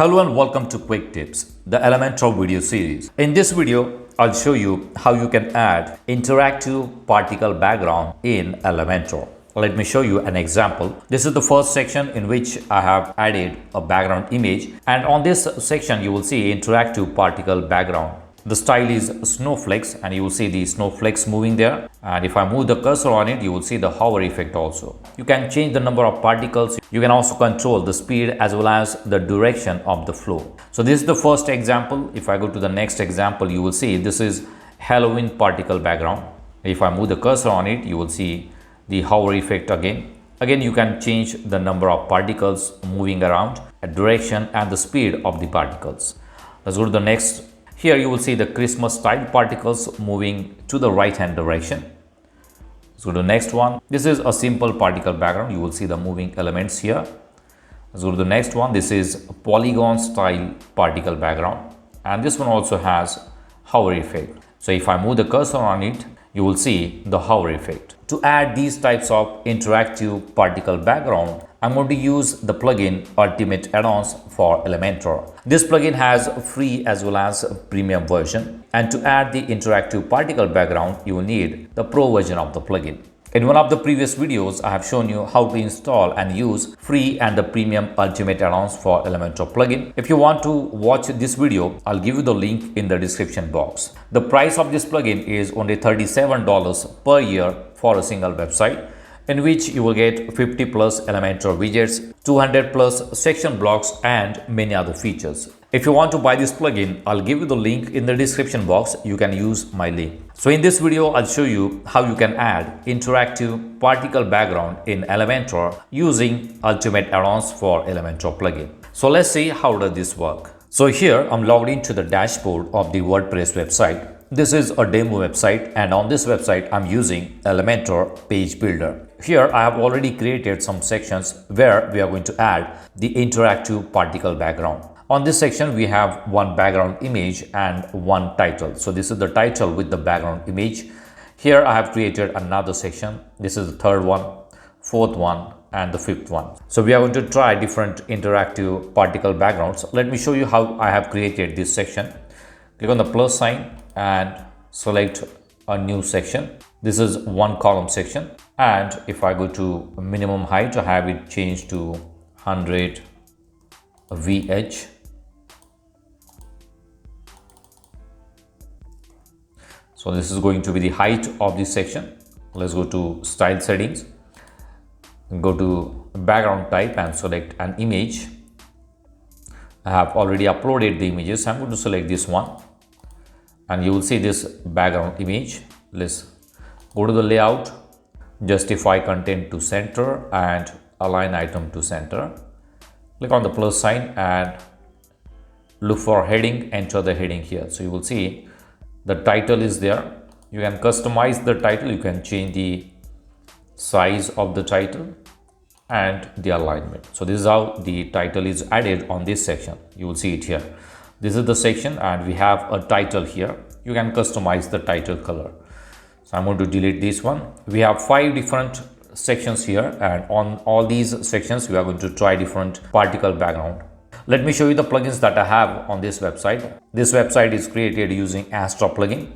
Hello and welcome to Quick Tips, the Elementor video series. In this video, I'll show you how you can add interactive particle background in Elementor. Let me show you an example. This is the first section in which I have added a background image, and on this section you will see interactive particle background. The style is snowflakes and you will see the snowflakes moving there, and if I move the cursor on it you will see the hover effect also. You can change the number of particles. You can also control the speed as well as the direction of the flow. So this is the first example. If I go to the next example, you will see this is Halloween particle background. If I move the cursor on it, you will see the hover effect again. Again, you can change the number of particles moving around, the direction and the speed of the particles. Let's go to the next. Here you will see the Christmas style particles moving to the right hand direction. Let's go to the next one. This is a simple particle background. You will see the moving elements here. Let's go to the next one. This is a polygon style particle background, and this one also has hover effect. So if I move the cursor on it, you will see the hover effect. To add these types of interactive particle background, I'm going to use the plugin Ultimate Addons for Elementor. This plugin has a free as well as a premium version, and to add the interactive particle background, you will need the pro version of the plugin. In one of the previous videos, I have shown you how to install and use free and the premium Ultimate Addons for Elementor plugin. If you want to watch this video, I'll give you the link in the description box. The price of this plugin is only $37 per year for a single website, in which you will get 50 plus Elementor widgets, 200 plus section blocks and many other features. If you want to buy this plugin, I'll give you the link in the description box. You can use my link. So in this video, I'll show you how you can add interactive particle background in Elementor using Ultimate Addons for Elementor plugin. So let's see how does this work. So here I'm logged into the dashboard of the WordPress website. This is a demo website, and on this website I'm using Elementor page builder. Here I have already created some sections where we are going to add the interactive particle background. On this section we have one background image and one title. So this is the title with the background image. Here I have created another section. This is the third one, fourth one and the fifth one. So we are going to try different interactive particle backgrounds. Let me show you how I have created this section. Click on the plus sign and select a new section. This is one column section, and if I go to minimum height, I have it changed to 100 VH. So this is going to be the height of this section. Let's go to style settings, go to background type and select an image. I have already uploaded the images. I'm going to select this one, and you will see this background image. Let's go to the layout, justify content to center and align item to center. Click on the plus sign and look for heading, enter the heading here. So you will see the title is there. You can customize the title, you can change the size of the title and the alignment. So this is how the title is added on this section. You will see it here. This is the section and we have a title here. You can customize the title color. So I'm going to delete this one. We have 5 different sections here, and on all these sections we are going to try different particle background. Let me show you the plugins that I have on this website. This website is created using Astra plugin,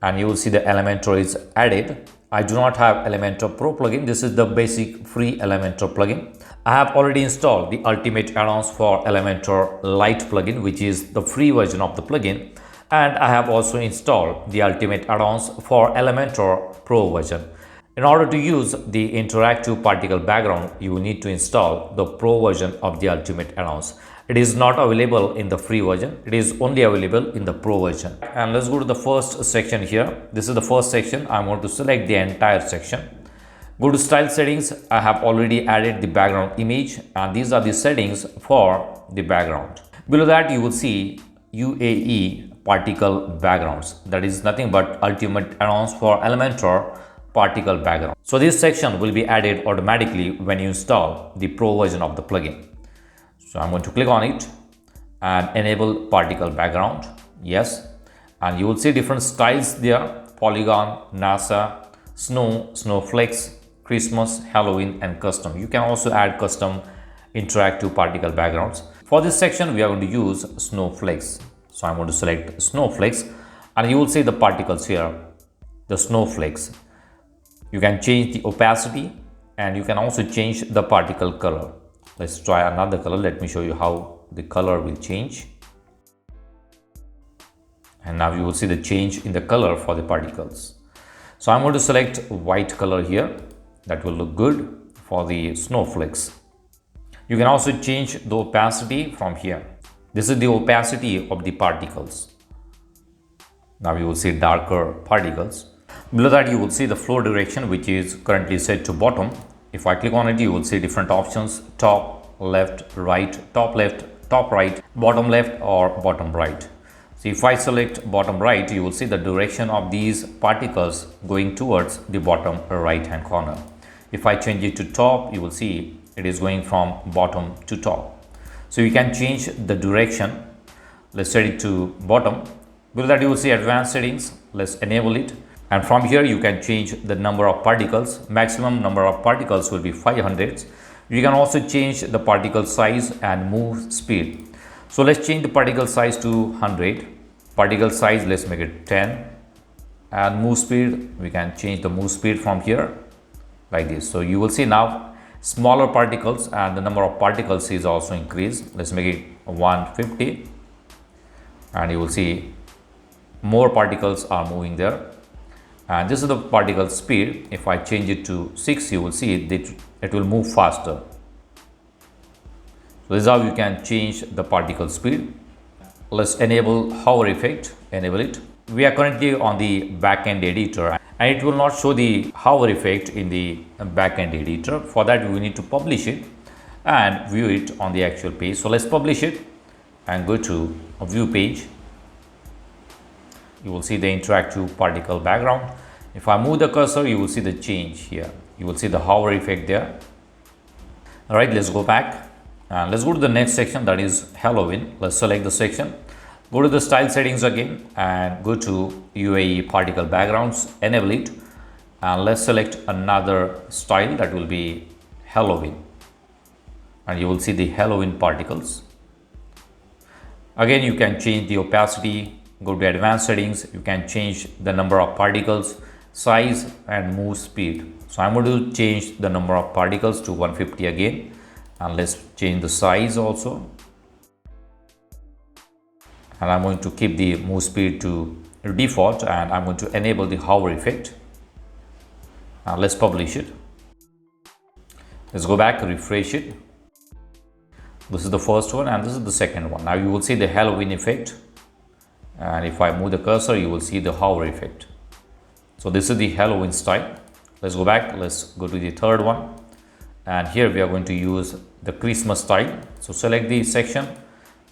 and you will see the Elementor is added. I do not have Elementor Pro plugin. This is the basic free Elementor plugin. I have already installed the Ultimate Addons for Elementor Lite plugin, which is the free version of the plugin. And I have also installed the Ultimate Addons for Elementor Pro version. In order to use the interactive particle background, you will need to install the Pro version of the Ultimate Addons. It is not available in the free version. It is only available in the Pro version. And let's go to the first section here. This is the first section. I'm going to select the entire section. Go to style settings. I have already added the background image, and these are the settings for the background. Below that you will see UAE particle backgrounds. That is nothing but Ultimate Addons for Elementor particle background. So this section will be added automatically when you install the Pro version of the plugin. So I'm going to click on it and enable particle background. Yes, and you will see different styles there: polygon, NASA, snow, snowflakes, Christmas, Halloween and custom. You can also add custom interactive particle backgrounds. For this section, we are going to use snowflakes. So I'm going to select snowflakes and you will see the particles here, the snowflakes. You can change the opacity and you can also change the particle color. Let's try another color. Let me show you how the color will change. And now you will see the change in the color for the particles. So I'm going to select white color here. That will look good for the snowflakes. You can also change the opacity from here. This is the opacity of the particles. Now you will see darker particles. Below that you will see the flow direction, which is currently set to bottom. If I click on it, you will see different options: top, left, right, top left, top right, bottom left or bottom right. So if I select bottom right, you will see the direction of these particles going towards the bottom right hand corner. If I change it to top, you will see it is going from bottom to top. So you can change the direction. Let's set it to bottom. Below that you will see advanced settings. Let's enable it. And from here you can change the number of particles. Maximum number of particles will be 500. You can also change the particle size and move speed. So let's change the particle size to 100. Particle size, let's make it 10. And move speed, we can change the move speed from here like this. So you will see now smaller particles and the number of particles is also increased. Let's make it 150 and you will see more particles are moving there. And this is the particle speed. If I change it to 6, you will see it will move faster. So this is how you can change the particle speed. Let's enable hover effect, enable it. We are currently on the backend editor and it will not show the hover effect in the backend editor. For that we need to publish it and view it on the actual page. So let's publish it and go to a view page. You will see the interactive particle background. If I move the cursor, you will see the change here. You will see the hover effect there. All right, let's go back and let's go to the next section, that is Halloween. Let's select the section. Go to the style settings again and go to UAE particle backgrounds, enable it, and let's select another style that will be Halloween. And you will see the Halloween particles. Again, you can change the opacity. Go to advanced settings. You can change the number of particles, size and move speed. So I'm going to change the number of particles to 150 again, and let's change the size also. And I'm going to keep the move speed to default and I'm going to enable the hover effect. Now let's publish it. Let's go back, refresh it. This is the first one and this is the second one. Now you will see the Halloween effect. And if I move the cursor, you will see the hover effect. So this is the Halloween style. Let's go back. Let's go to the third one. And here we are going to use the Christmas style. So select the section,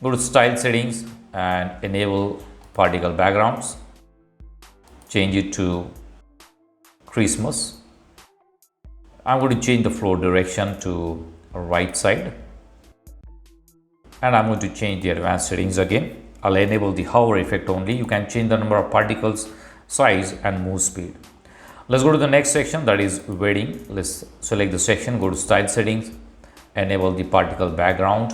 go to style settings and enable particle backgrounds. Change it to Christmas. I'm going to change the flow direction to right side. And I'm going to change the advanced settings again. I'll enable the hover effect only. You can change the number of particles, size and move speed. Let's go to the next section, that is wedding. Let's select the section, go to style settings, enable the particle background.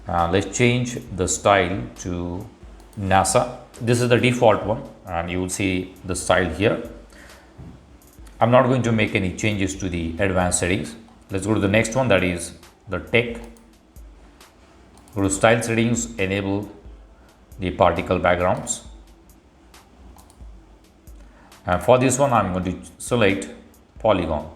Let's change the style to NASA. This is the default one and you will see the style here. I'm not going to make any changes to the advanced settings. Let's go to the next one, that is the tech. Go to style settings, enable the particle backgrounds. And for this one, I'm going to select polygon.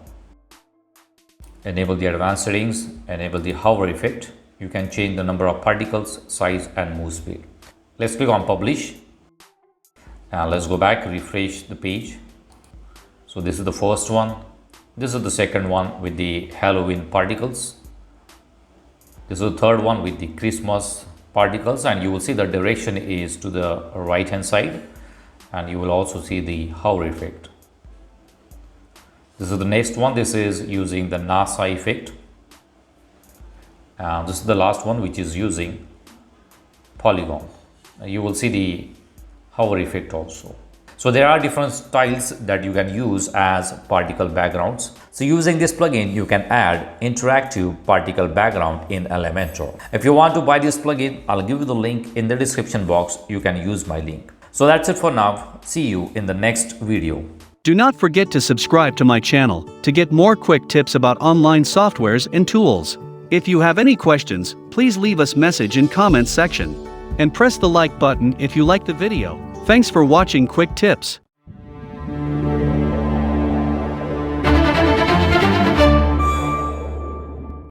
Enable the advanced settings, enable the hover effect. You can change the number of particles, size and move speed. Let's click on publish. And let's go back, refresh the page. So this is the first one. This is the second one with the Halloween particles. This is the third one with the Christmas particles, and you will see the direction is to the right hand side and you will also see the hover effect. This is the next one. This is using the NASA effect. This is the last one, which is using polygon. You will see the hover effect also. So there are different styles that you can use as particle backgrounds. So using this plugin, you can add interactive particle background in Elementor. If you want to buy this plugin, I'll give you the link in the description box. You can use my link. So that's it for now. See you in the next video. Do not forget to subscribe to my channel to get more quick tips about online softwares and tools. If you have any questions, please leave us message in comments section. And press the like button if you like the video. Thanks for watching Quick Tips.